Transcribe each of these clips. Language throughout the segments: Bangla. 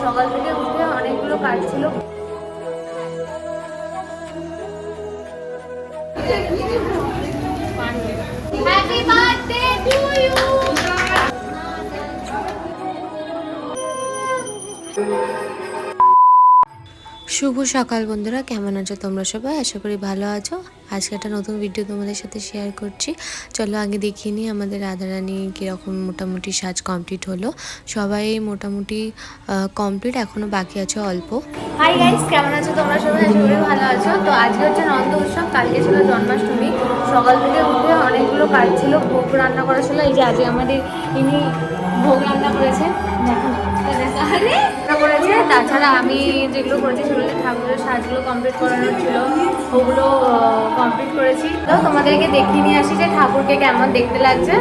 সকাল থেকে উঠে অনেকগুলো কাজ ছিল। Happy birthday to you. শুভ সকাল বন্ধুরা, কেমন আছো তোমরা সবাই? আশা করি ভালো আছো। আজকে একটা নতুন ভিডিও তোমাদের সাথে শেয়ার করছি। চলো আগে দেখিয়ে নিই আমাদের রাধারানী কীরকম মোটামুটি সাজ কমপ্লিট হলো। সবাই মোটামুটি কমপ্লিট, এখনও বাকি আছে অল্প। হাই গাইস, কেমন আছো তোমরা সবাই? আশা করি ভালো আছো। তো আজকে হচ্ছে নন্দ উৎসব, কালকে ছিল জন্মাষ্টমী। সকাল থেকে উঠে অনেকগুলো কাজ ছিল, ভোগ রান্না করা ছিল। এই যে আজকে আমাদের ইনি ভোগ রান্না করেছে, করেছে। তাছাড়া আমি যেগুলো করেছি সেগুলো ঠাকুরের সাজগুলো কমপ্লিট করানোর ছিল, ওগুলো কমপ্লিট করেছি। তো তোমাদেরকে দেখিয়ে নিয়ে আসি যে ঠাকুরকে কেমন দেখতে লাগছে।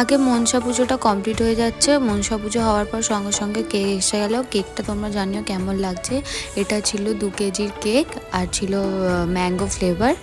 আগে মনসা পুজোটা কমপ্লিট হয়ে যাচ্ছে। মনসা পুজো হওয়ার পর সঙ্গে সঙ্গে কেক এসে গেল। কেকটা তোমরা জানিও কেমন লাগছে। এটা ছিল 2 কেজির কেক আর ছিল ম্যাঙ্গো ফ্লেভার।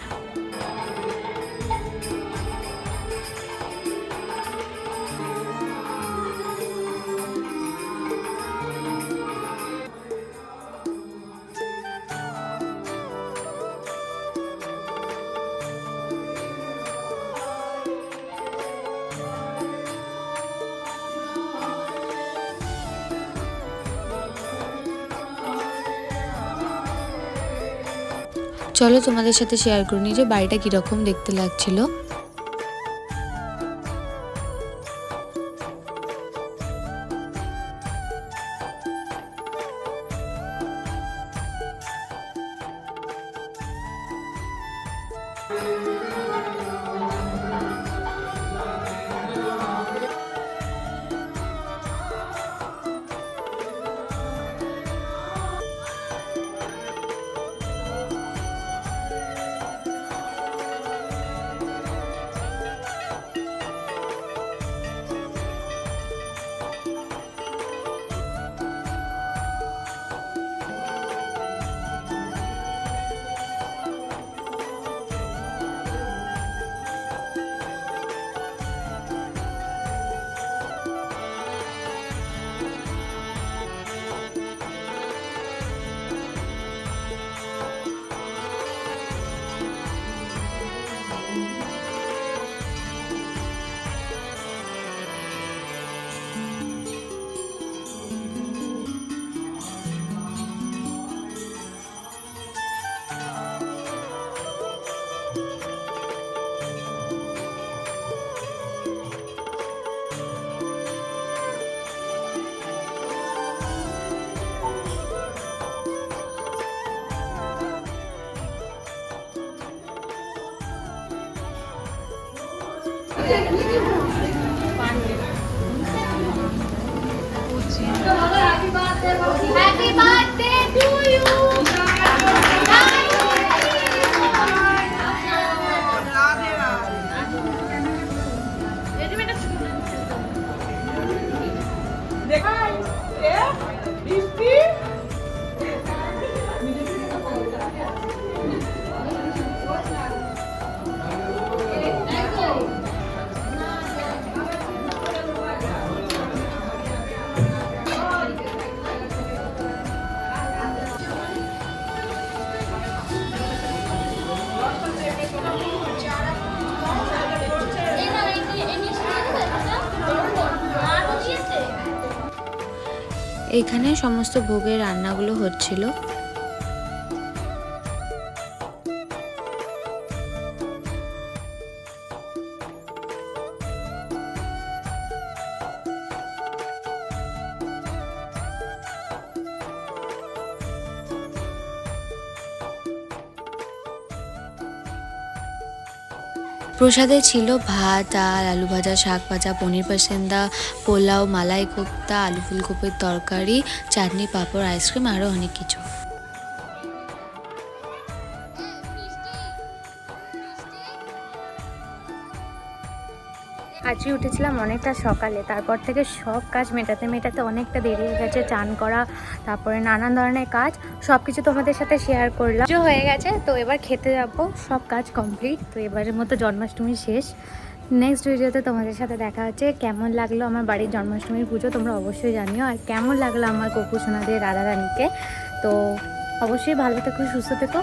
চলো তোমাদের সাথে শেয়ার করে নিই যে বাড়িটা কীরকম দেখতে লাগছিল। Happy birthday to you. এখানে সমস্ত ভোগের রান্নাগুলো হচ্ছিল। প্রসাদে ছিল ভাত, ডাল, আলু ভাজা, শাক ভাজা, পনির পাসেন্দা, পোলাও, মালাই কোপ্তা, আলু ফুলকপির তরকারি, চাটনি, পাঁপড়, আইসক্রিম আরও অনেক কিছু। আজকে উঠেছিলাম অনেকটা সকালে, তারপর থেকে সব কাজ মেটাতে মেটাতে অনেকটা দেরি হয়ে গেছে। চান করা, তারপরে নানান ধরনের কাজ, সব কিছু তোমাদের সাথে শেয়ার করলাম। পুজো হয়ে গেছে, তো এবার খেতে যাবো, সব কাজ কমপ্লিট। তো এবারের মতো জন্মাষ্টমী শেষ। নেক্সট ভিডিওতে তোমাদের সাথে দেখা হচ্ছে। কেমন লাগলো আমার বাড়ির জন্মাষ্টমীর পুজো তোমরা অবশ্যই জানিও, আর কেমন লাগলো আমার গোপু সোনাদের রাধারানীকে। তো অবশ্যই ভালো থেকো, সুস্থ থেকো।